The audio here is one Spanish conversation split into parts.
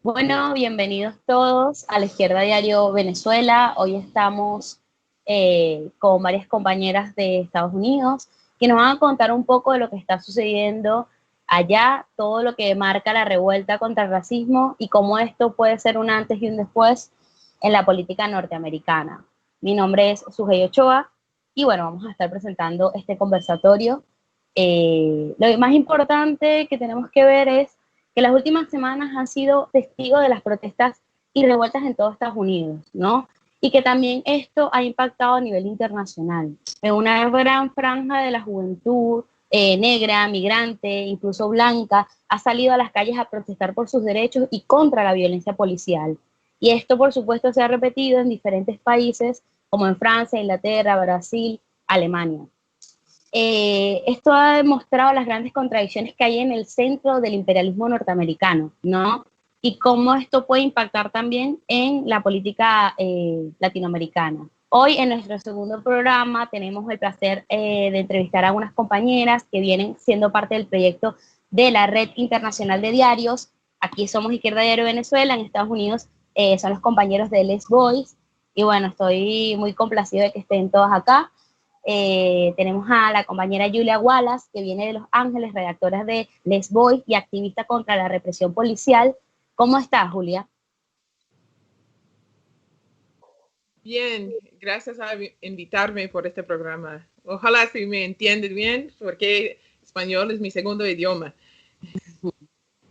Bueno, bienvenidos todos a La Izquierda Diario Venezuela. Hoy estamos con varias compañeras de Estados Unidos que nos van a contar un poco de lo que está sucediendo allá, todo lo que marca la revuelta contra el racismo y cómo esto puede ser un antes y un después en la política norteamericana. Mi nombre es Sujei Ochoa y bueno, vamos a estar presentando este conversatorio. Lo más importante que tenemos que ver es que las últimas semanas han sido testigos de las protestas y revueltas en todo Estados Unidos, ¿no? Y que también esto ha impactado a nivel internacional. En una gran franja de la juventud negra, migrante, incluso blanca, ha salido a las calles a protestar por sus derechos y contra la violencia policial. Y esto, por supuesto, se ha repetido en diferentes países, como en Francia, Inglaterra, Brasil, Alemania. Esto ha demostrado las grandes contradicciones que hay en el centro del imperialismo norteamericano, ¿no? Y cómo esto puede impactar también en la política latinoamericana. Hoy en nuestro segundo programa tenemos el placer de entrevistar a unas compañeras que vienen siendo parte del proyecto de la Red Internacional de Diarios. Aquí somos Izquierda Diario Venezuela, en Estados Unidos son los compañeros de Les Boys. Y bueno, estoy muy complacido de que estén todos acá. Tenemos a la compañera Julia Wallace, que viene de Los Ángeles, redactora de Les Boys y activista contra la represión policial. ¿Cómo estás, Julia? Bien, gracias a invitarme por este programa. Ojalá si me entiendes bien, porque español es mi segundo idioma.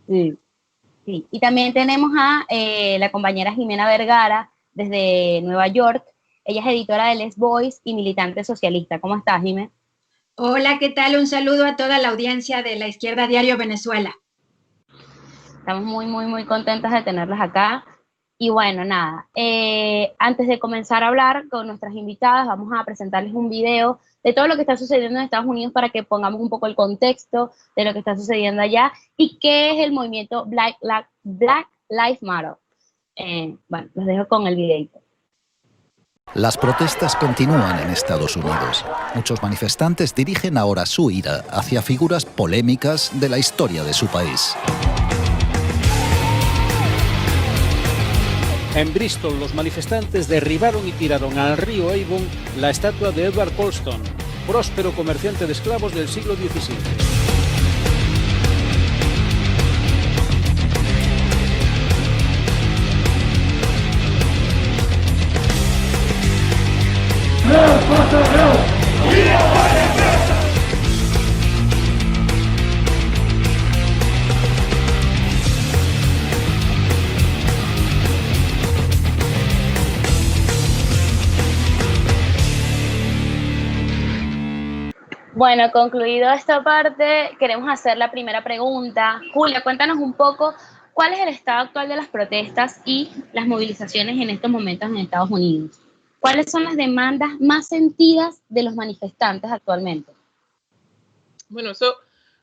Sí, sí. Y también tenemos a la compañera Jimena Vergara, desde Nueva York. Ella es editora de Les Boys y militante socialista. ¿Cómo estás, Jimena? Hola, ¿qué tal? Un saludo a toda la audiencia de La Izquierda Diario Venezuela. Estamos muy contentas de tenerlas acá. Y bueno, nada, antes de comenzar a hablar con nuestras invitadas, vamos a presentarles un video de todo lo que está sucediendo en Estados Unidos para que pongamos un poco el contexto de lo que está sucediendo allá y qué es el movimiento Black Lives Matter. Bueno, los dejo con el videito. Las protestas continúan en Estados Unidos. Muchos manifestantes dirigen ahora su ira hacia figuras polémicas de la historia de su país. En Bristol, los manifestantes derribaron y tiraron al río Avon la estatua de Edward Colston, próspero comerciante de esclavos del siglo XVII. Bueno, concluido esta parte, queremos hacer la primera pregunta. Julia, cuéntanos un poco cuál es el estado actual de las protestas y las movilizaciones en estos momentos en Estados Unidos. ¿Cuáles son las demandas más sentidas de los manifestantes actualmente? Bueno,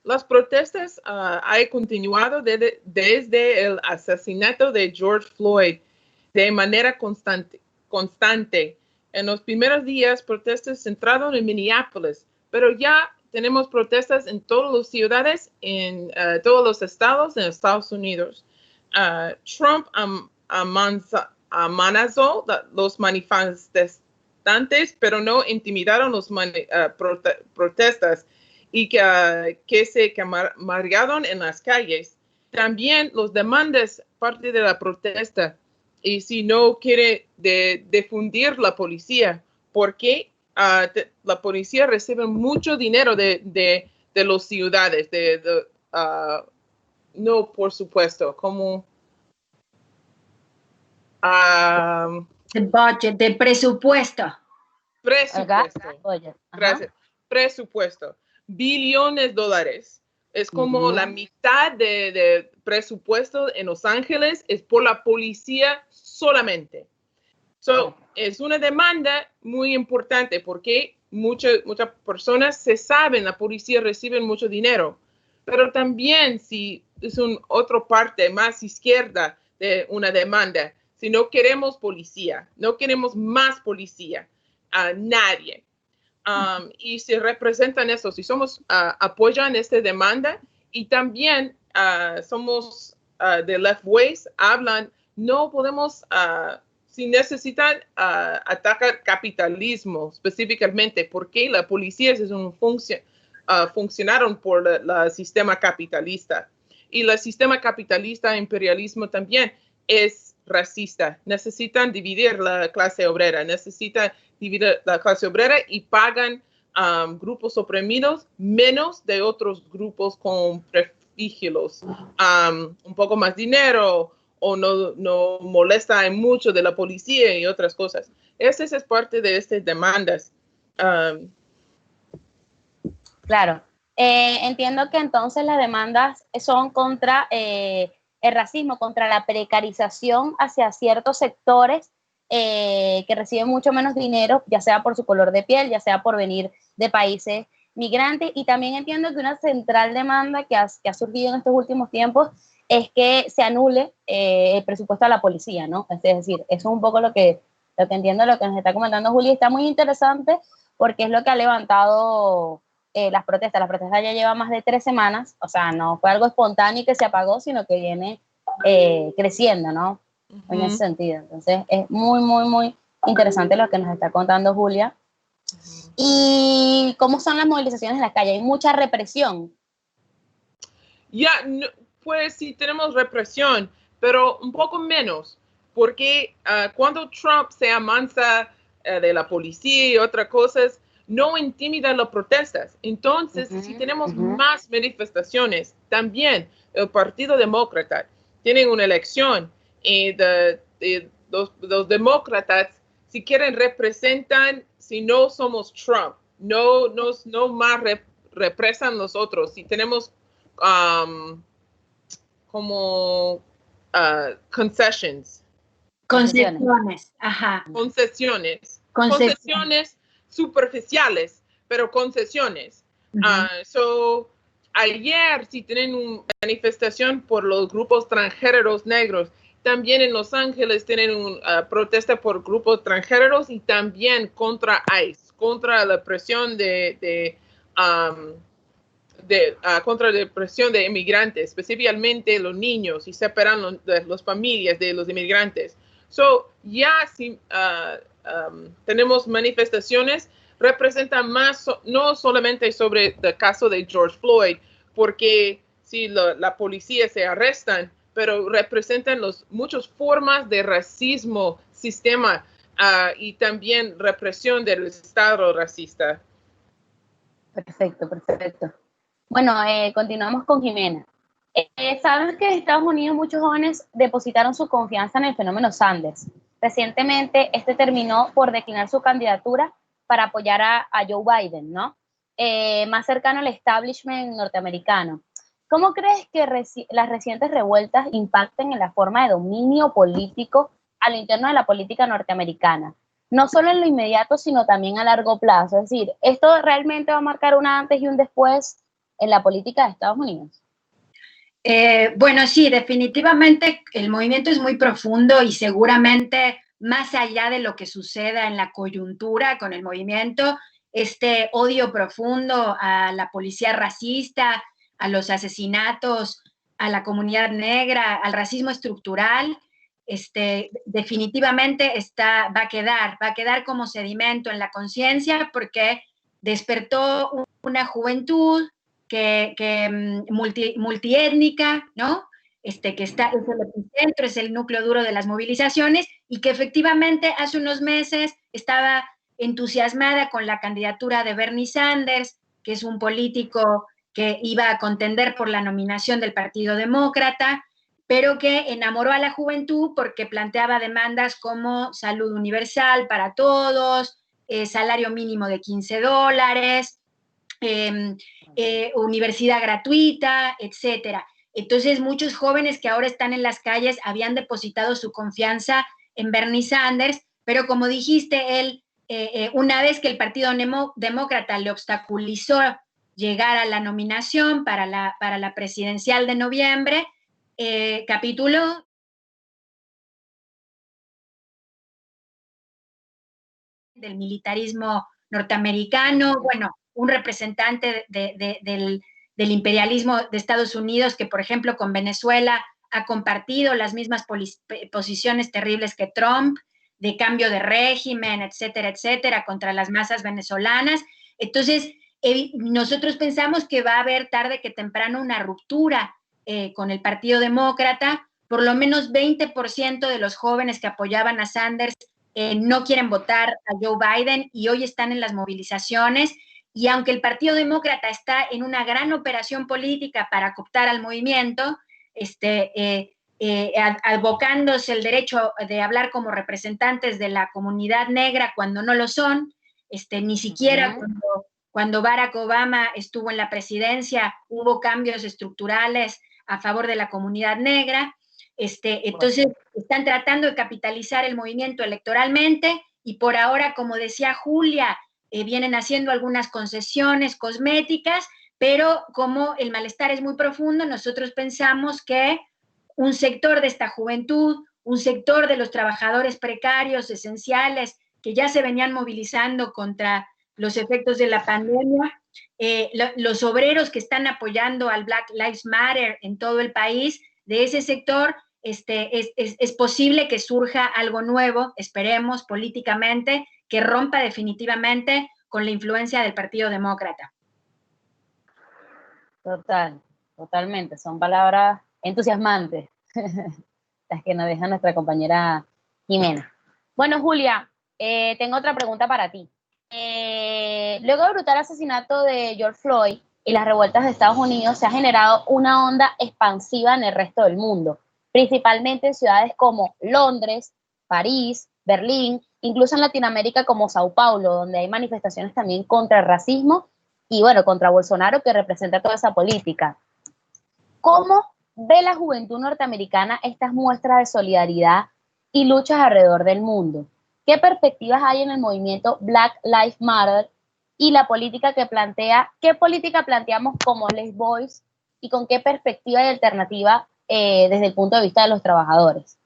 las protestas han continuado desde el asesinato de George Floyd de manera constante. En los primeros días, protestas centraron en Minneapolis, pero ya tenemos protestas en todas las ciudades, en todos los estados en Estados Unidos. Trump amenazó los manifestantes, pero no intimidaron los protestas y que se camaradearon en las calles. También los demandas parte de la protesta y si no quiere difundir la policía, porque la policía recibe mucho dinero de las ciudades, no, por supuesto, como El budget, de presupuesto. Gracias. Presupuesto. Billones de dólares. Es como la mitad de presupuesto en Los Ángeles es por la policía solamente. Es una demanda muy importante porque muchas personas se saben, la policía recibe mucho dinero, pero también si es otra parte más izquierda de una demanda, si no queremos policía, no queremos más policía, a nadie. Y se representan eso, si somos apoyan esta demanda y también somos de left ways hablan, no podemos, si necesitan atacar capitalismo específicamente, porque la policía es funcionaron por el sistema capitalista. Y el sistema capitalista, imperialismo también, es racista. Necesitan dividir la clase obrera, y pagan grupos oprimidos menos de otros grupos con privilegios, un poco más dinero, o no molesta mucho de la policía y otras cosas. Esa es parte de estas demandas. Claro. Entiendo que entonces las demandas son contra el racismo, contra la precarización hacia ciertos sectores que reciben mucho menos dinero, ya sea por su color de piel, ya sea por venir de países migrantes. Y también entiendo que una central demanda que ha surgido en estos últimos tiempos es que se anule el presupuesto a la policía, ¿no? Es decir, eso es un poco lo que entiendo, lo que nos está comentando Juli. Está muy interesante porque es lo que ha levantado las protestas. Las protestas ya llevan más de 3 semanas, o sea, no fue algo espontáneo que se apagó, sino que viene creciendo, ¿no? En ese sentido. Entonces, es muy, muy, muy interesante lo que nos está contando Julia. ¿Y cómo son las movilizaciones en la calle? ¿Hay mucha represión? No, pues sí tenemos represión, pero un poco menos, porque cuando Trump se amansa de la policía y otras cosas, no intimida las protestas. Entonces, si tenemos más manifestaciones, también el Partido Demócrata tiene una elección y los demócratas, si quieren, representan, si no somos Trump, no más represan nosotros. Si tenemos como concesiones, ajá. Concesiones superficiales, pero concesiones. Ayer sí tienen una manifestación por los grupos transgéneros negros. También en Los Ángeles tienen una protesta por grupos transgéneros y también contra ICE, contra la presión contra la presión de inmigrantes, especialmente los niños, y separan las familias de los inmigrantes. Ya sí, tenemos manifestaciones, representan más, no solamente sobre el caso de George Floyd, porque si la policía se arrestan, pero representan muchas formas de racismo, sistema, y también represión del Estado racista. Perfecto. Bueno, continuamos con Jimena. Saben que en Estados Unidos muchos jóvenes depositaron su confianza en el fenómeno Sanders. Recientemente, este terminó por declinar su candidatura para apoyar a Joe Biden, ¿no? Más cercano al establishment norteamericano. ¿Cómo crees que las recientes revueltas impacten en la forma de dominio político a lo interno de la política norteamericana? No solo en lo inmediato, sino también a largo plazo. Es decir, ¿esto realmente va a marcar un antes y un después en la política de Estados Unidos? Bueno, sí, definitivamente el movimiento es muy profundo y seguramente más allá de lo que suceda en la coyuntura con el movimiento, este odio profundo a la policía racista, a los asesinatos, a la comunidad negra, al racismo estructural, definitivamente va a quedar como sedimento en la conciencia porque despertó una juventud que multiétnica, ¿no? Que es el epicentro, es el núcleo duro de las movilizaciones y que efectivamente hace unos meses estaba entusiasmada con la candidatura de Bernie Sanders, que es un político que iba a contender por la nominación del Partido Demócrata, pero que enamoró a la juventud porque planteaba demandas como salud universal para todos, salario mínimo de $15, universidad gratuita, etcétera. Entonces, muchos jóvenes que ahora están en las calles habían depositado su confianza en Bernie Sanders, pero como dijiste, él, una vez que el Partido Demócrata le obstaculizó llegar a la nominación para la presidencial de noviembre, capituló. Del militarismo norteamericano, bueno, un representante del imperialismo de Estados Unidos que, por ejemplo, con Venezuela ha compartido las mismas posiciones terribles que Trump, de cambio de régimen, etcétera, etcétera, contra las masas venezolanas. Entonces, nosotros pensamos que va a haber tarde que temprano una ruptura con el Partido Demócrata. Por lo menos 20% de los jóvenes que apoyaban a Sanders no quieren votar a Joe Biden y hoy están en las movilizaciones. Y aunque el Partido Demócrata está en una gran operación política para cooptar al movimiento, advocándose el derecho de hablar como representantes de la comunidad negra cuando no lo son, ni siquiera cuando Barack Obama estuvo en la presidencia hubo cambios estructurales a favor de la comunidad negra. Entonces están tratando de capitalizar el movimiento electoralmente y por ahora, como decía Julia, vienen haciendo algunas concesiones cosméticas, pero como el malestar es muy profundo, nosotros pensamos que un sector de esta juventud, un sector de los trabajadores precarios, esenciales, que ya se venían movilizando contra los efectos de la pandemia, los obreros que están apoyando al Black Lives Matter en todo el país, de ese sector, es posible que surja algo nuevo, esperemos, políticamente, que rompa definitivamente con la influencia del Partido Demócrata. Totalmente, son palabras entusiasmantes las que nos deja nuestra compañera Jimena. Bueno, Julia, tengo otra pregunta para ti. Luego del brutal asesinato de George Floyd y las revueltas de Estados Unidos, se ha generado una onda expansiva en el resto del mundo, principalmente en ciudades como Londres, París, Berlín, incluso en Latinoamérica como Sao Paulo, donde hay manifestaciones también contra el racismo y, bueno, contra Bolsonaro, que representa toda esa política. ¿Cómo ve la juventud norteamericana estas muestras de solidaridad y luchas alrededor del mundo? ¿Qué perspectivas hay en el movimiento Black Lives Matter y la política que plantea? ¿Qué política planteamos como Les Boys y con qué perspectiva y alternativa desde el punto de vista de los trabajadores?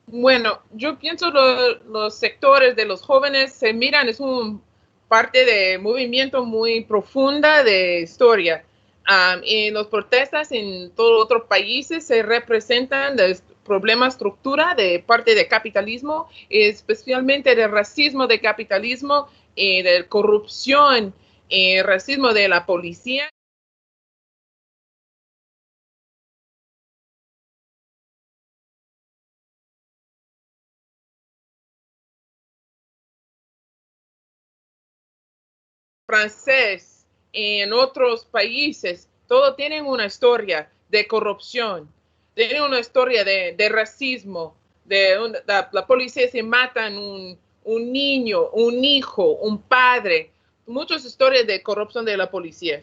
Bueno, yo pienso los sectores de los jóvenes se miran, es un parte de movimiento muy profunda de historia. En las protestas en todos otros países se representan los problemas estructura de parte del capitalismo, especialmente del racismo del capitalismo, de corrupción, racismo de la policía. Francés, en otros países, todos tienen una historia de corrupción, tienen una historia de racismo, la policía se matan un niño, un hijo, un padre, muchas historias de corrupción de la policía.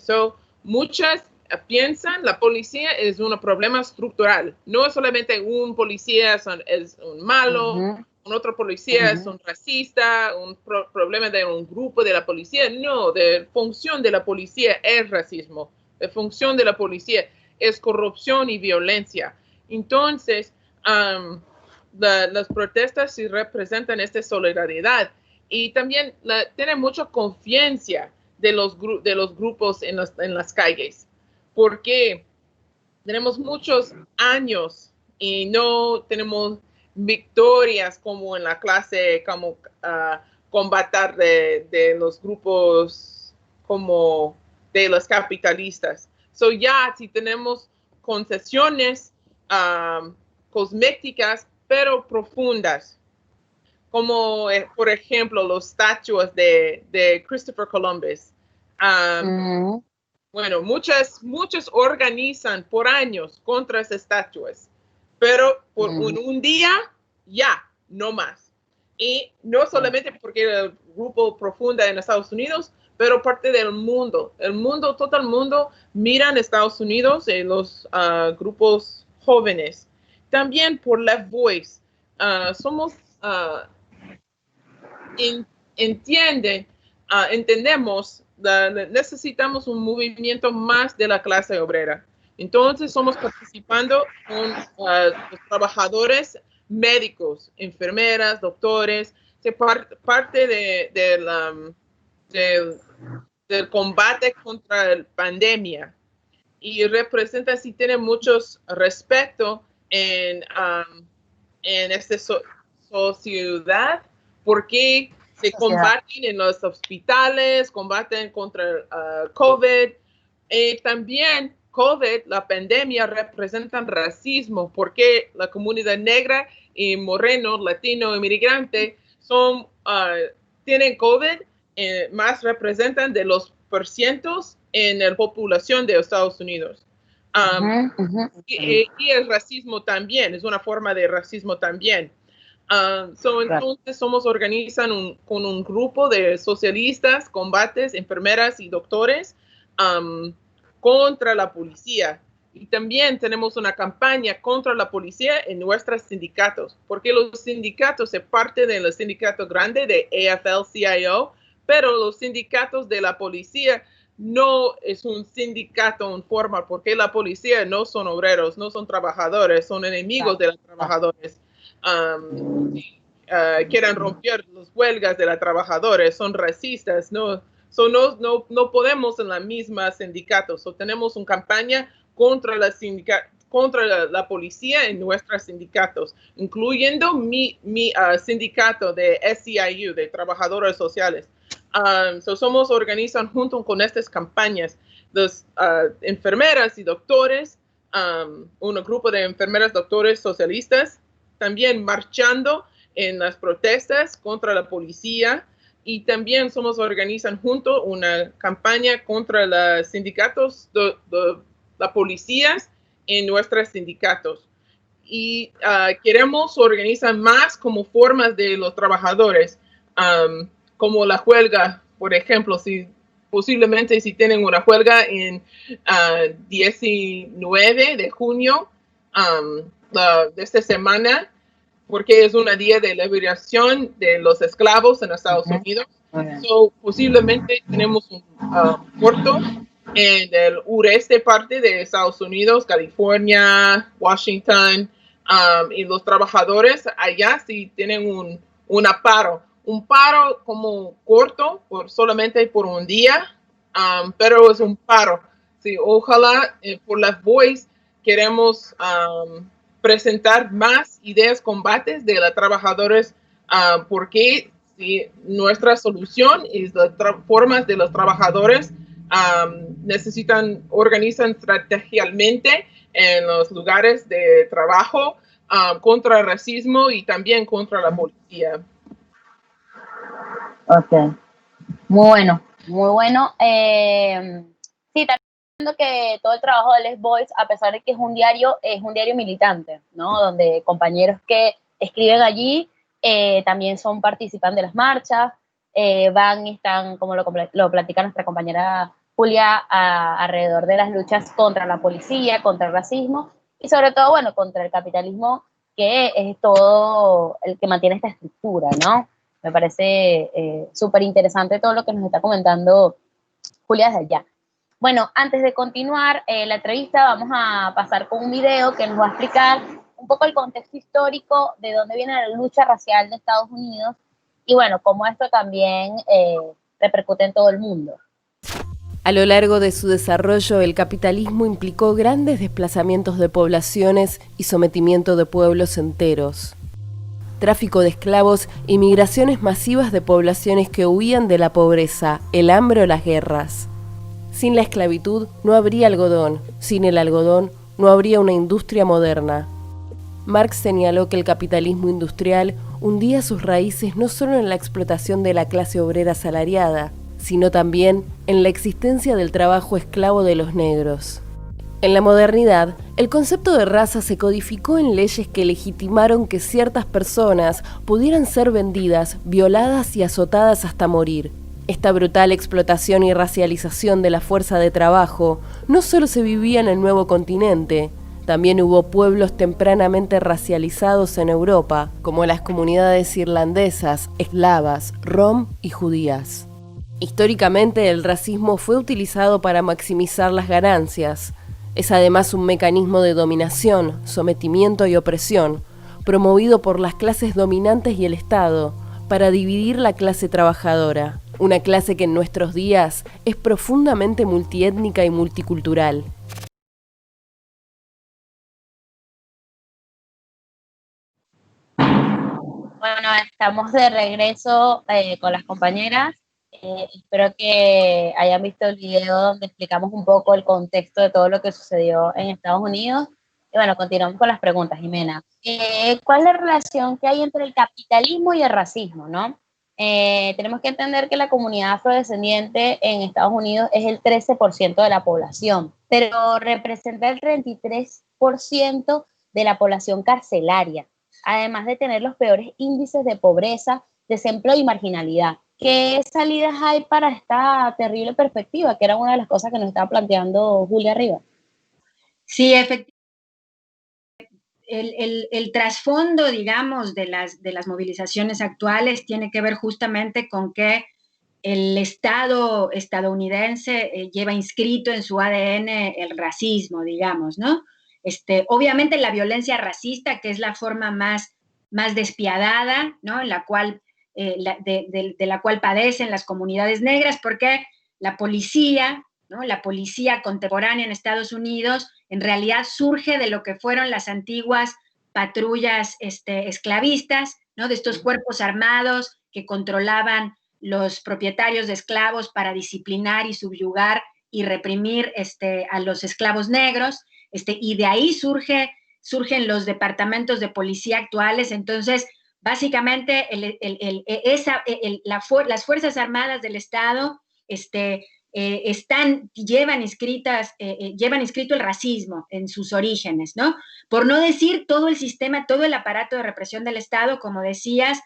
Muchas piensan la policía es un problema estructural, no es solamente un policía es un malo, un otro policía es un racista, un problema de un grupo de la policía. No, la función de la policía es racismo. La función de la policía es corrupción y violencia. Entonces, las protestas sí representan esta solidaridad y también tienen mucha confianza de los grupos en las calles, porque tenemos muchos años y no tenemos victorias como en la clase, como combatir de los grupos como de los capitalistas. Ya si tenemos concesiones cosméticas, pero profundas, como por ejemplo los estatuas de Christopher Columbus. Bueno, muchas organizan por años contra esas estatuas, pero por un día, ya, no más. Y no solamente porque el grupo profunda en Estados Unidos, pero parte del mundo. Todo el mundo miran Estados Unidos en los grupos jóvenes. También por Left Voice. Entendemos, necesitamos un movimiento más de la clase obrera. Entonces, somos participando con los trabajadores médicos, enfermeras, doctores, parte del combate contra la pandemia. y representa si tiene muchos respeto en esta sociedad, porque se combaten en los hospitales, combaten contra COVID. También COVID, la pandemia, representa racismo, porque la comunidad negra y moreno, latino, inmigrante, tienen COVID, más representan de los %, en la población de Estados Unidos. Y el racismo también, es una forma de racismo también. Entonces organizan con un grupo de socialistas, combates, enfermeras y doctores contra la policía. Y también tenemos una campaña contra la policía en nuestros sindicatos, porque los sindicatos se parte del sindicato grande de AFL-CIO, pero los sindicatos de la policía no es un sindicato informal, porque la policía no son obreros, no son trabajadores, son enemigos de los trabajadores. Quieren romper las huelgas de los trabajadores, son racistas, no podemos en la misma sindicato. Tenemos una campaña contra la policía en nuestros sindicatos, incluyendo mi sindicato de SEIU, de trabajadores sociales. Somos organizan junto con estas campañas las enfermeras y doctores, un grupo de enfermeras, doctores socialistas, también marchando en las protestas contra la policía, y también organizan junto una campaña contra los sindicatos de la policía en nuestros sindicatos. Y queremos organizar más como formas de los trabajadores, como la huelga, por ejemplo, posiblemente si tienen una huelga en 19 de junio de esta semana, porque es un día de liberación de los esclavos en Estados Unidos. Posiblemente tenemos un corto en el sureste parte de Estados Unidos, California, Washington, y los trabajadores allá sí tienen un paro como corto, solamente por un día, pero es un paro. Sí, ojalá por las Voice queremos presentar más ideas, combates de los trabajadores, porque nuestra solución es las formas de los trabajadores organizan estratégicamente en los lugares de trabajo contra el racismo y también contra la policía. Ok, muy bueno, muy bueno. Sí, también viendo que todo el trabajo de Les Boys, a pesar de que es un diario militante, ¿no? Donde compañeros que escriben allí también participan de las marchas, van y están, como lo platica nuestra compañera Julia, alrededor de las luchas contra la policía, contra el racismo y sobre todo, bueno, contra el capitalismo, que es todo el que mantiene esta estructura, ¿no? Me parece súper interesante todo lo que nos está comentando Julia desde allá. Bueno, antes de continuar la entrevista, vamos a pasar con un video que nos va a explicar un poco el contexto histórico de dónde viene la lucha racial de Estados Unidos y, bueno, cómo esto también repercute en todo el mundo. A lo largo de su desarrollo, el capitalismo implicó grandes desplazamientos de poblaciones y sometimiento de pueblos enteros. Tráfico de esclavos y migraciones masivas de poblaciones que huían de la pobreza, el hambre o las guerras. Sin la esclavitud no habría algodón, sin el algodón no habría una industria moderna. Marx señaló que el capitalismo industrial hundía sus raíces no solo en la explotación de la clase obrera asalariada, sino también en la existencia del trabajo esclavo de los negros. En la modernidad, el concepto de raza se codificó en leyes que legitimaron que ciertas personas pudieran ser vendidas, violadas y azotadas hasta morir. Esta brutal explotación y racialización de la fuerza de trabajo no solo se vivía en el nuevo continente, también hubo pueblos tempranamente racializados en Europa, como las comunidades irlandesas, eslavas, rom y judías. Históricamente, el racismo fue utilizado para maximizar las ganancias. Es además un mecanismo de dominación, sometimiento y opresión, promovido por las clases dominantes y el Estado, para dividir la clase trabajadora, una clase que en nuestros días es profundamente multiétnica y multicultural. Bueno, estamos de regreso con las compañeras. Espero que hayan visto el video donde explicamos un poco el contexto de todo lo que sucedió en Estados Unidos. Y bueno, continuamos con las preguntas, Jimena. ¿Cuál es la relación que hay entre el capitalismo y el racismo, no? Tenemos que entender que la comunidad afrodescendiente en Estados Unidos es el 13% de la población, pero representa el 33% de la población carcelaria, además de tener los peores índices de pobreza, desempleo y marginalidad. ¿Qué salidas hay para esta terrible perspectiva? Que era una de las cosas que nos estaba planteando Julia Rivas. Sí, efectivamente. El trasfondo, digamos, de las movilizaciones actuales tiene que ver justamente con que el Estado estadounidense lleva inscrito en su ADN el racismo, digamos, ¿no? Obviamente la violencia racista, que es la forma más despiadada, ¿no? En la cual, de la cual padecen las comunidades negras, porque la policía, ¿no? La policía contemporánea en Estados Unidos en realidad surge de lo que fueron las antiguas patrullas esclavistas, ¿no? De estos cuerpos armados que controlaban los propietarios de esclavos para disciplinar y subyugar y reprimir a los esclavos negros, y de ahí surgen los departamentos de policía actuales. Entonces, básicamente, las Fuerzas Armadas del Estado llevan inscrito el racismo en sus orígenes, ¿no? Por no decir todo el sistema, todo el aparato de represión del Estado, como decías,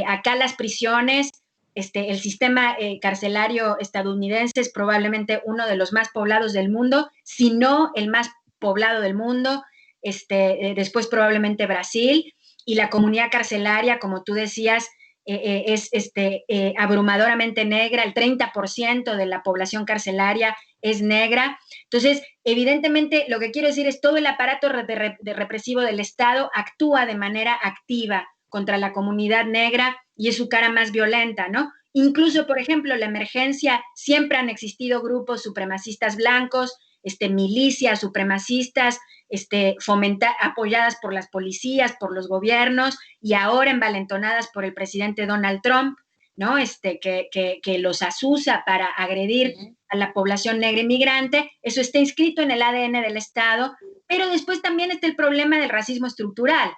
acá las prisiones, el sistema carcelario estadounidense es probablemente uno de los más poblados del mundo, si no el más poblado del mundo, después probablemente Brasil, y la comunidad carcelaria, como tú decías, es abrumadoramente negra, el 30% de la población carcelaria es negra. Entonces, evidentemente, lo que quiero decir es todo el aparato represivo del Estado actúa de manera activa contra la comunidad negra y es su cara más violenta, ¿no? Incluso, por ejemplo, la emergencia, siempre han existido grupos supremacistas blancos, milicias supremacistas, apoyadas por las policías, por los gobiernos, y ahora envalentonadas por el presidente Donald Trump, ¿no? Que los asusa para agredir a la población negra inmigrante. Eso está inscrito en el ADN del Estado, pero después también está el problema del racismo estructural,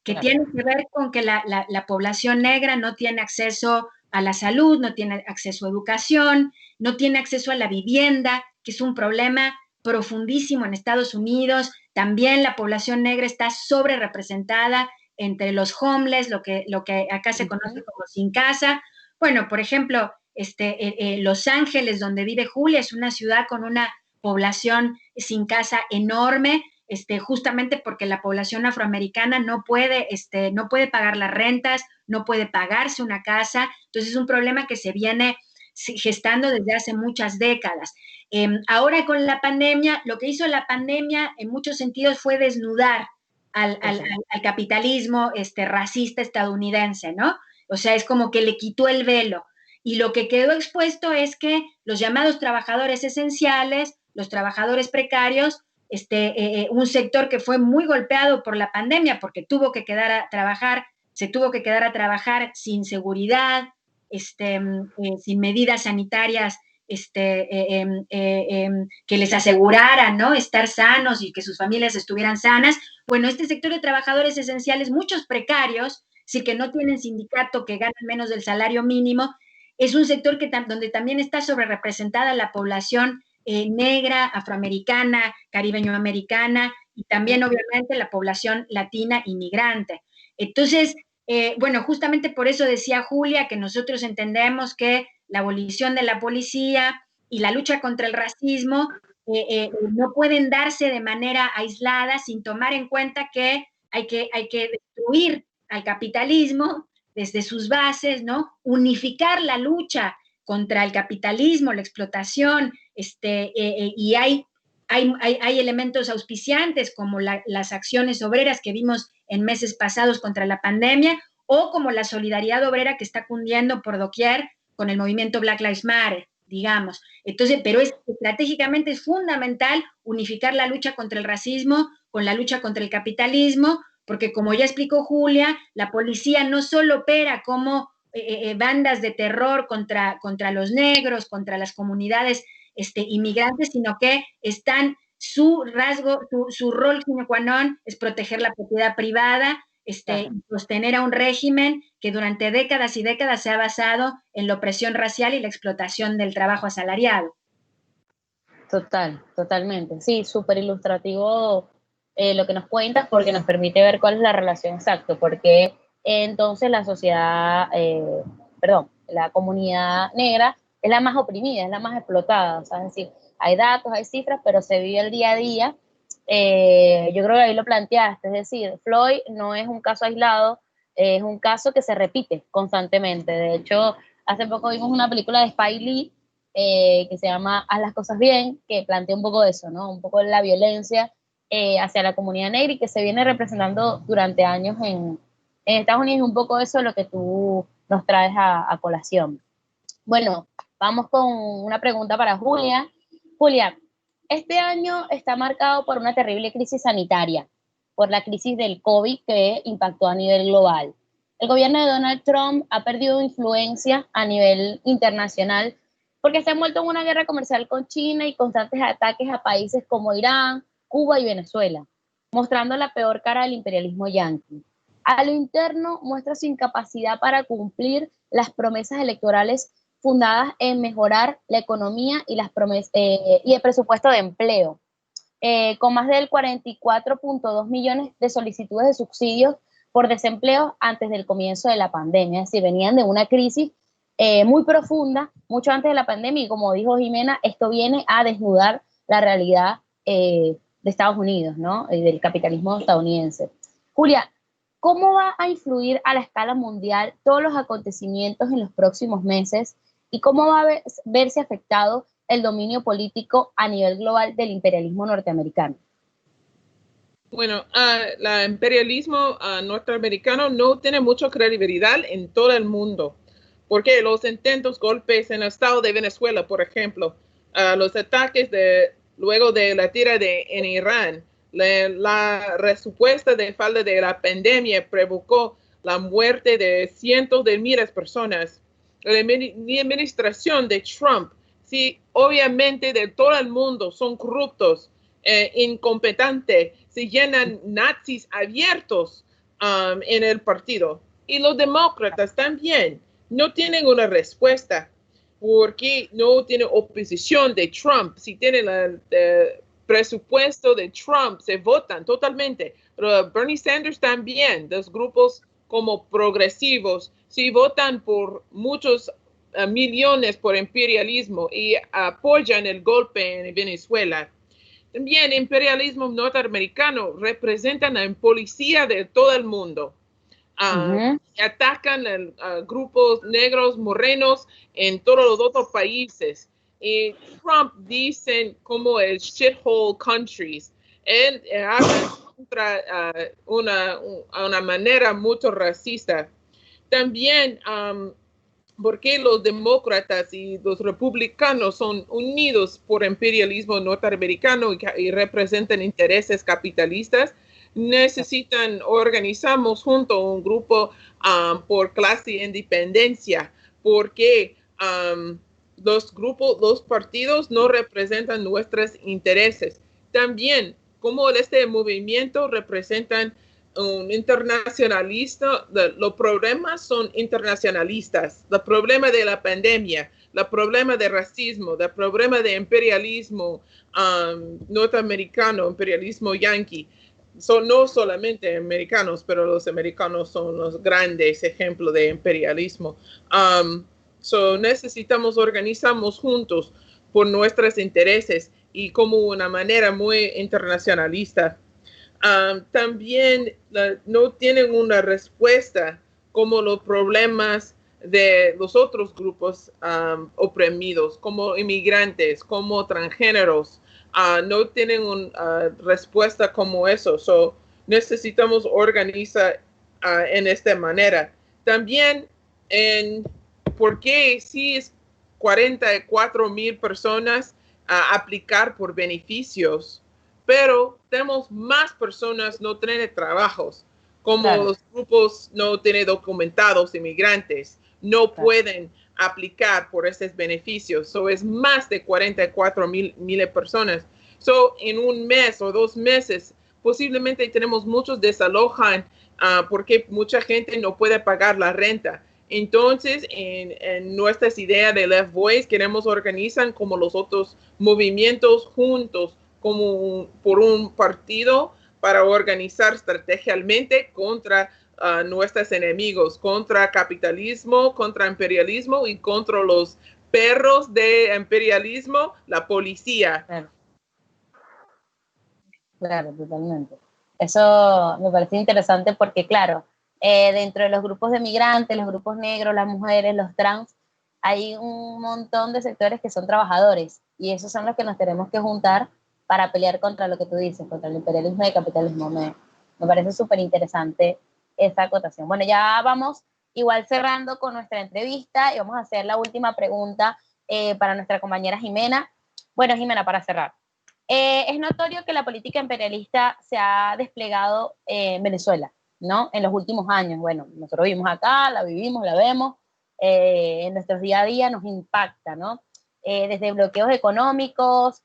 que tiene que ver con que la población negra no tiene acceso a la salud, no tiene acceso a educación, no tiene acceso a la vivienda, que es un problema profundísimo en Estados Unidos. También la población negra está sobre representada entre los homeless, lo que acá se conoce como sin casa. Bueno, por ejemplo, Los Ángeles, donde vive Julia, es una ciudad con una población sin casa enorme, justamente porque la población afroamericana no puede pagar las rentas, no puede pagarse una casa. Entonces es un problema que se viene gestando desde hace muchas décadas. Ahora con la pandemia, lo que hizo la pandemia en muchos sentidos fue desnudar al capitalismo racista estadounidense, ¿no? O sea, es como que le quitó el velo. Y lo que quedó expuesto es que los llamados trabajadores esenciales, los trabajadores precarios, un sector que fue muy golpeado por la pandemia porque se tuvo que quedar a trabajar sin seguridad, sin medidas sanitarias que les aseguraran, ¿no?, estar sanos y que sus familias estuvieran sanas. Bueno, este sector de trabajadores esenciales, muchos precarios, sí, que no tienen sindicato, que ganan menos del salario mínimo, es un sector donde también está sobrerepresentada la población negra, afroamericana, caribeñoamericana y también obviamente la población latina inmigrante. Entonces, bueno, justamente por eso decía Julia que nosotros entendemos que la abolición de la policía y la lucha contra el racismo no pueden darse de manera aislada sin tomar en cuenta que hay que destruir al capitalismo desde sus bases, ¿no? Unificar la lucha contra el capitalismo, la explotación, y hay elementos auspiciantes como las acciones obreras que vimos en meses pasados contra la pandemia, o como la solidaridad obrera que está cundiendo por doquier con el movimiento Black Lives Matter, digamos. Entonces, pero estratégicamente es fundamental unificar la lucha contra el racismo con la lucha contra el capitalismo, porque como ya explicó Julia, la policía no solo opera como bandas de terror contra los negros, contra las comunidades inmigrantes, sino que su rol sine qua non es proteger la propiedad privada, y sostener a un régimen que durante décadas y décadas se ha basado en la opresión racial y la explotación del trabajo asalariado. Totalmente. Sí, súper ilustrativo lo que nos cuentas, porque nos permite ver cuál es la relación exacta, porque entonces la sociedad, la comunidad negra es la más oprimida, es la más explotada. O sea, es decir, hay datos, hay cifras, pero se vive el día a día. Yo creo que ahí lo planteaste, es decir, Floyd no es un caso aislado, es un caso que se repite constantemente. De hecho, hace poco vimos una película de Spike Lee que se llama Haz las cosas bien, que plantea un poco eso, ¿no? Un poco la violencia hacia la comunidad negra y que se viene representando durante años en Estados Unidos, un poco eso es lo que tú nos traes a colación. Bueno, vamos con una pregunta para Julia. Julia, este año está marcado por una terrible crisis sanitaria, por la crisis del COVID que impactó a nivel global. El gobierno de Donald Trump ha perdido influencia a nivel internacional porque se ha envuelto en una guerra comercial con China y constantes ataques a países como Irán, Cuba y Venezuela, mostrando la peor cara del imperialismo yanqui. A lo interno muestra su incapacidad para cumplir las promesas electorales fundadas en mejorar la economía y y el presupuesto de empleo, con más del 44.2 millones de solicitudes de subsidios por desempleo antes del comienzo de la pandemia. Es decir, venían de una crisis muy profunda, mucho antes de la pandemia, y como dijo Jimena, esto viene a desnudar la realidad de Estados Unidos, ¿no? Del capitalismo estadounidense. Julia, ¿cómo va a influir a la escala mundial todos los acontecimientos en los próximos meses y cómo va a verse afectado el dominio político a nivel global del imperialismo norteamericano? Bueno, el imperialismo norteamericano no tiene mucha credibilidad en todo el mundo, porque los intentos, golpes en el estado de Venezuela, por ejemplo, los ataques luego de la tira en Irán, la respuesta de falta de la pandemia provocó la muerte de cientos de miles de personas. La administración de Trump, sí, obviamente de todo el mundo son corruptos, incompetentes, se llenan nazis abiertos en el partido. Y los demócratas también no tienen una respuesta porque no tienen oposición de Trump. Si tienen el presupuesto de Trump, se votan totalmente. Pero Bernie Sanders también, los grupos como progresivos, sí votan por muchos millones por imperialismo y apoyan el golpe en Venezuela. También el imperialismo norteamericano representa la policía de todo el mundo. Atacan a grupos negros, morenos en todos los otros países. Y Trump dice como el shithole countries. Él habla contra una manera muy racista. También porque los demócratas y los republicanos son unidos por imperialismo norteamericano y representan intereses capitalistas, organizamos juntos un grupo por clase e independencia, porque los partidos no representan nuestros intereses. También, como este movimiento representan un internacionalista, los problemas son internacionalistas. El problema de la pandemia, el problema de racismo, el problema de imperialismo norteamericano, imperialismo yanqui, son no solamente americanos, pero los americanos son los grandes ejemplos de imperialismo. Necesitamos organizarnos juntos por nuestros intereses y como una manera muy internacionalista. También no tienen una respuesta como los problemas de los otros grupos oprimidos, como inmigrantes, como transgéneros. No tienen una respuesta como eso. Necesitamos organizar en esta manera. También, porque si es 44,000 personas aplicar por beneficios, pero tenemos más personas no tienen trabajos. como Claro. los grupos no tienen documentados inmigrantes, no pueden aplicar por estos beneficios. So, es más de 44,000 personas. So, en un mes o 2 meses, posiblemente tenemos muchos desalojan porque mucha gente no puede pagar la renta. Entonces, en nuestras ideas de Left Voice, queremos organizar como los otros movimientos juntos, como por un partido, para organizar estratégicamente contra nuestros enemigos, contra capitalismo, contra imperialismo y contra los perros de imperialismo, la policía. Claro. Claro, totalmente. Eso me parece interesante porque, claro, dentro de los grupos de migrantes, los grupos negros, las mujeres, los trans, hay un montón de sectores que son trabajadores y esos son los que nos tenemos que juntar para pelear contra lo que tú dices, contra el imperialismo y el capitalismo. Me parece súper interesante esa acotación. Bueno, ya vamos igual cerrando con nuestra entrevista y vamos a hacer la última pregunta para nuestra compañera Jimena. Bueno, Jimena, para cerrar. Es notorio que la política imperialista se ha desplegado en Venezuela, ¿no? En los últimos años. Bueno, nosotros vivimos acá, la vivimos, la vemos, en nuestros día a día nos impacta, ¿no? Desde bloqueos económicos,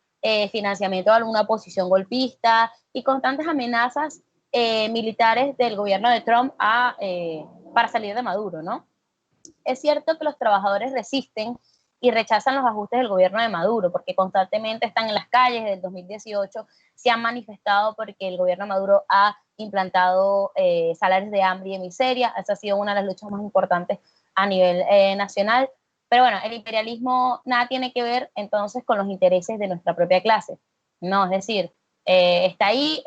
financiamiento de alguna oposición golpista y constantes amenazas militares del gobierno de Trump para salir de Maduro, ¿no? Es cierto que los trabajadores resisten y rechazan los ajustes del gobierno de Maduro, porque constantemente están en las calles. Desde el 2018 se han manifestado porque el gobierno de Maduro ha implantado salarios de hambre y de miseria. Esa ha sido una de las luchas más importantes a nivel nacional. Pero bueno, el imperialismo nada tiene que ver entonces con los intereses de nuestra propia clase, ¿no? Es decir, está ahí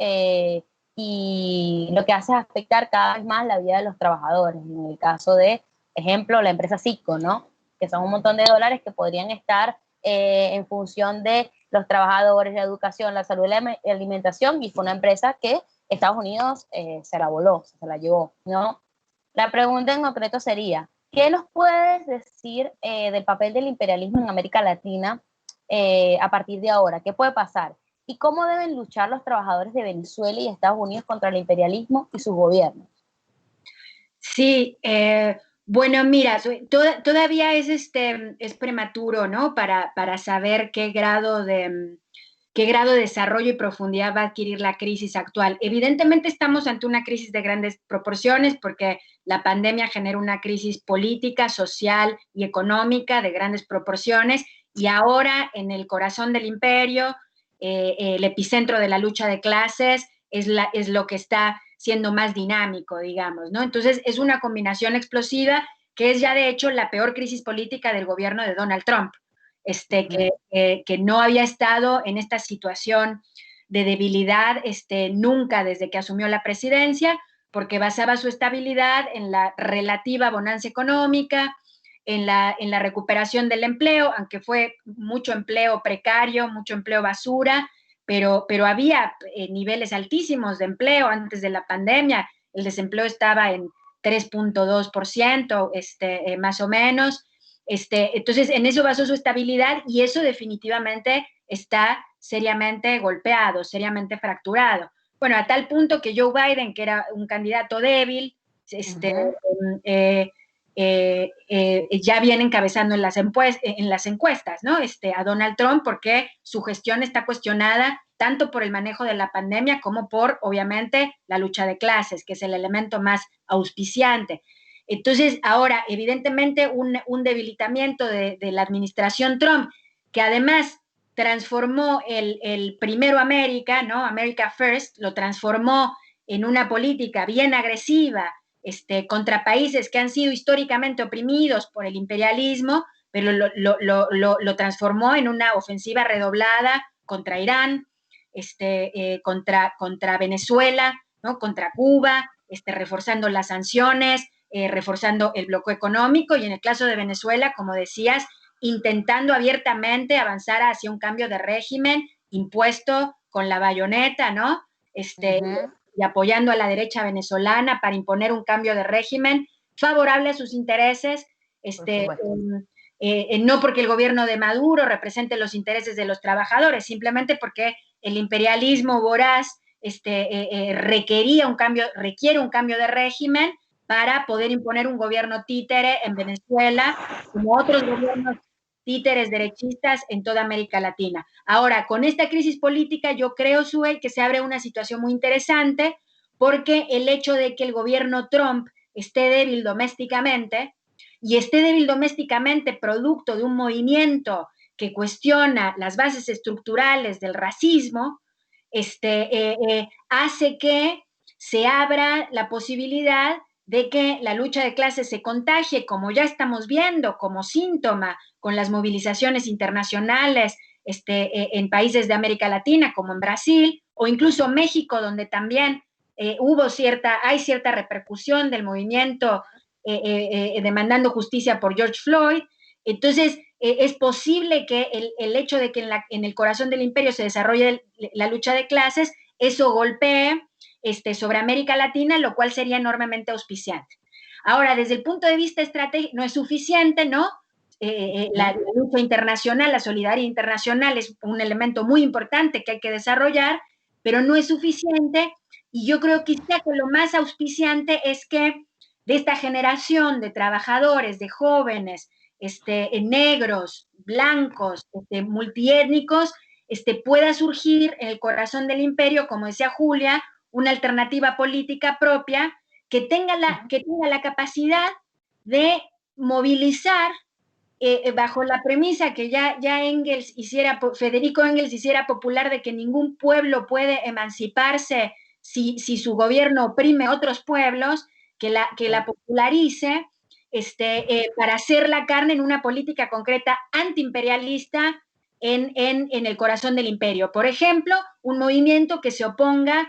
y lo que hace es afectar cada vez más la vida de los trabajadores. En el caso de, ejemplo, la empresa Cisco, ¿no? Que son un montón de dólares que podrían estar en función de los trabajadores, la educación, la salud y la alimentación, y fue una empresa que Estados Unidos se la voló, se la llevó, ¿no? La pregunta en concreto sería, ¿qué nos puedes decir del papel del imperialismo en América Latina a partir de ahora? ¿Qué puede pasar? ¿Y cómo deben luchar los trabajadores de Venezuela y Estados Unidos contra el imperialismo y sus gobiernos? Sí, bueno, mira, todavía es prematuro, ¿no? Para saber qué grado de desarrollo y profundidad va a adquirir la crisis actual. Evidentemente estamos ante una crisis de grandes proporciones porque la pandemia genera una crisis política, social y económica de grandes proporciones, y ahora en el corazón del imperio, el epicentro de la lucha de clases es lo que está siendo más dinámico, digamos, ¿no? Entonces es una combinación explosiva que es ya de hecho la peor crisis política del gobierno de Donald Trump. Que no había estado en esta situación de debilidad nunca desde que asumió la presidencia, porque basaba su estabilidad en la relativa bonanza económica, en la recuperación del empleo, aunque fue mucho empleo precario, mucho empleo basura, pero había niveles altísimos de empleo antes de la pandemia. El desempleo estaba en 3.2%, más o menos. Entonces, en eso basó su estabilidad y eso definitivamente está seriamente golpeado, seriamente fracturado. Bueno, a tal punto que Joe Biden, que era un candidato débil, ya viene encabezando en las encuestas, ¿no? A Donald Trump, porque su gestión está cuestionada tanto por el manejo de la pandemia como por, obviamente, la lucha de clases, que es el elemento más auspiciante. Entonces, ahora, evidentemente, un debilitamiento de la administración Trump, que además transformó el primero América, ¿no? America First, lo transformó en una política bien agresiva contra países que han sido históricamente oprimidos por el imperialismo, pero lo transformó en una ofensiva redoblada contra Irán, contra Venezuela, ¿no? Contra Cuba, reforzando las sanciones, reforzando el bloqueo económico, y en el caso de Venezuela, como decías, intentando abiertamente avanzar hacia un cambio de régimen impuesto con la bayoneta, ¿no? Y apoyando a la derecha venezolana para imponer un cambio de régimen favorable a sus intereses, no porque el gobierno de Maduro represente los intereses de los trabajadores, simplemente porque el imperialismo voraz requiere un cambio de régimen para poder imponer un gobierno títere en Venezuela, como otros gobiernos títeres derechistas en toda América Latina. Ahora, con esta crisis política, yo creo, Sue, que se abre una situación muy interesante, porque el hecho de que el gobierno Trump esté débil domésticamente, y esté débil domésticamente producto de un movimiento que cuestiona las bases estructurales del racismo, hace que se abra la posibilidad de que la lucha de clases se contagie, como ya estamos viendo, como síntoma con las movilizaciones internacionales en países de América Latina, como en Brasil, o incluso México, donde también hay cierta repercusión del movimiento demandando justicia por George Floyd. Entonces, es posible que el hecho de que en el corazón del imperio se desarrolle la lucha de clases, eso golpee sobre América Latina, lo cual sería enormemente auspiciante. Ahora, desde el punto de vista estratégico, no es suficiente, ¿no? La lucha internacional, la solidaridad internacional es un elemento muy importante que hay que desarrollar, pero no es suficiente, y yo creo quizá que lo más auspiciante es que de esta generación de trabajadores, de jóvenes, negros, blancos, multiétnicos, pueda surgir en el corazón del imperio, como decía Julia, una alternativa política propia que tenga la capacidad de movilizar bajo la premisa que ya Federico Engels hiciera popular, de que ningún pueblo puede emanciparse si su gobierno oprime a otros pueblos, que la popularice para hacer la carne en una política concreta antiimperialista en el corazón del imperio. Por ejemplo, un movimiento que se oponga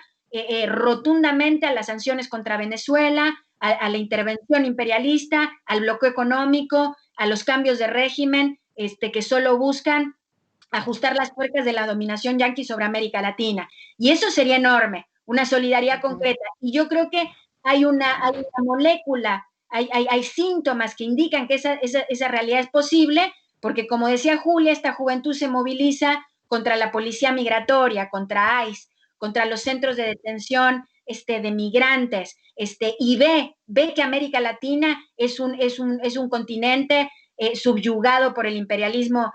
rotundamente a las sanciones contra Venezuela, a la intervención imperialista, al bloqueo económico, a los cambios de régimen que solo buscan ajustar las tuercas de la dominación yanqui sobre América Latina. Y eso sería enorme, una solidaridad concreta. Y yo creo que hay una molécula, hay síntomas que indican que esa realidad es posible, porque como decía Julia, esta juventud se moviliza contra la policía migratoria, contra ICE, contra los centros de detención de migrantes, y ve que América Latina es un continente subyugado por el imperialismo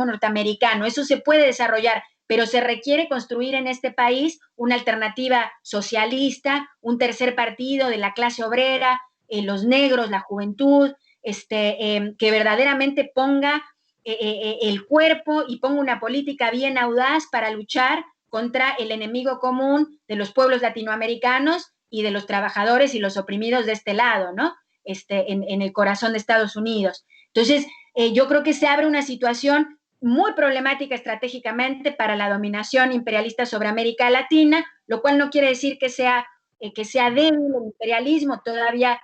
norteamericano. Eso se puede desarrollar, pero se requiere construir en este país una alternativa socialista, un tercer partido de la clase obrera, los negros, la juventud, que verdaderamente ponga el cuerpo y ponga una política bien audaz para luchar contra el enemigo común de los pueblos latinoamericanos y de los trabajadores y los oprimidos de este lado, ¿no? En el corazón de Estados Unidos. Entonces, yo creo que se abre una situación muy problemática estratégicamente para la dominación imperialista sobre América Latina, lo cual no quiere decir que sea débil. El imperialismo todavía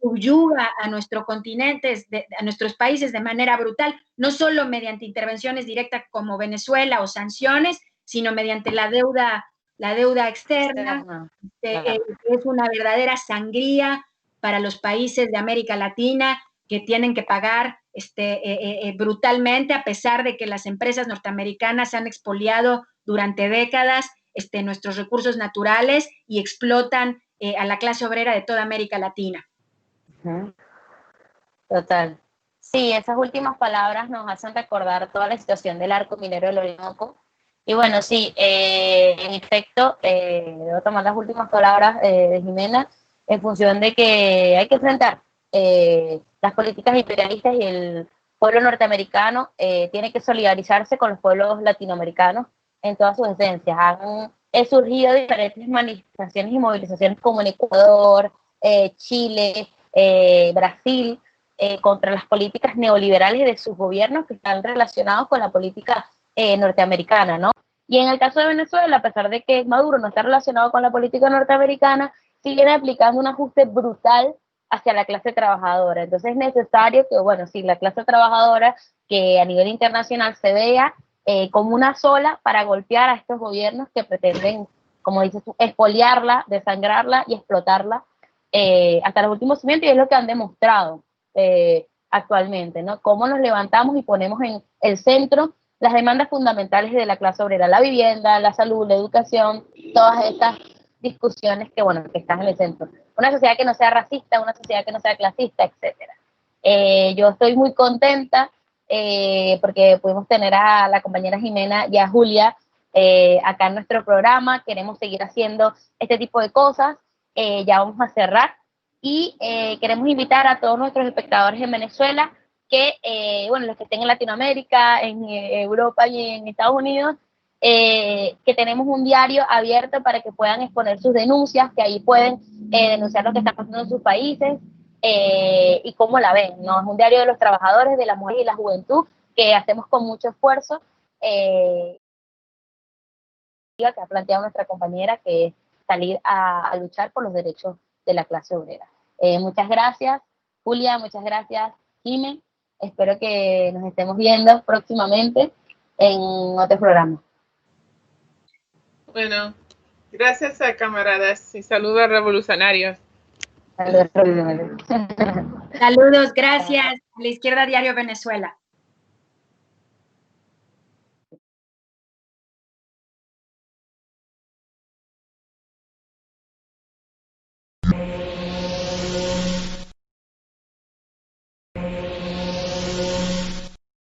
subyuga a nuestro continente, a nuestros países de manera brutal, no solo mediante intervenciones directas como Venezuela o sanciones, sino mediante la deuda externa. Es una verdadera sangría para los países de América Latina, que tienen que pagar brutalmente, a pesar de que las empresas norteamericanas han expoliado durante décadas nuestros recursos naturales y explotan a la clase obrera de toda América Latina. Total. Sí, esas últimas palabras nos hacen recordar toda la situación del arco minero del Orinoco. Y bueno, sí, en efecto, debo tomar las últimas palabras de Jimena, en función de que hay que enfrentar las políticas imperialistas, y el pueblo norteamericano tiene que solidarizarse con los pueblos latinoamericanos en todas sus esencias. Han surgido diferentes manifestaciones y movilizaciones como en Ecuador, Chile, Brasil, contra las políticas neoliberales de sus gobiernos que están relacionados con la política norteamericana, ¿no? Y en el caso de Venezuela, a pesar de que Maduro no está relacionado con la política norteamericana, sí viene aplicando un ajuste brutal hacia la clase trabajadora. Entonces es necesario que, bueno, sí, la clase trabajadora, que a nivel internacional se vea como una sola para golpear a estos gobiernos que pretenden, como dices tú, expoliarla, desangrarla y explotarla hasta los últimos cimientos, y es lo que han demostrado actualmente, ¿no? Cómo nos levantamos y ponemos en el centro las demandas fundamentales de la clase obrera, la vivienda, la salud, la educación, todas estas discusiones que, bueno, que están en el centro. Una sociedad que no sea racista, una sociedad que no sea clasista, etcétera. Yo estoy muy contenta porque pudimos tener a la compañera Jimena y a Julia acá en nuestro programa. Queremos seguir haciendo este tipo de cosas. Ya vamos a cerrar y queremos invitar a todos nuestros espectadores en Venezuela que, bueno, los que estén en Latinoamérica, en Europa y en Estados Unidos, que tenemos un diario abierto para que puedan exponer sus denuncias, que ahí pueden denunciar lo que está pasando en sus países y cómo la ven, ¿no? Es un diario de los trabajadores, de la mujer y la juventud, que hacemos con mucho esfuerzo, que ha planteado nuestra compañera, que es salir a luchar por los derechos de la clase obrera. Muchas gracias, Julia, muchas gracias, Jimé. Espero que nos estemos viendo próximamente en otro programa. Bueno, gracias a camaradas y saludos a revolucionarios. Saludos, gracias a la Izquierda Diario Venezuela.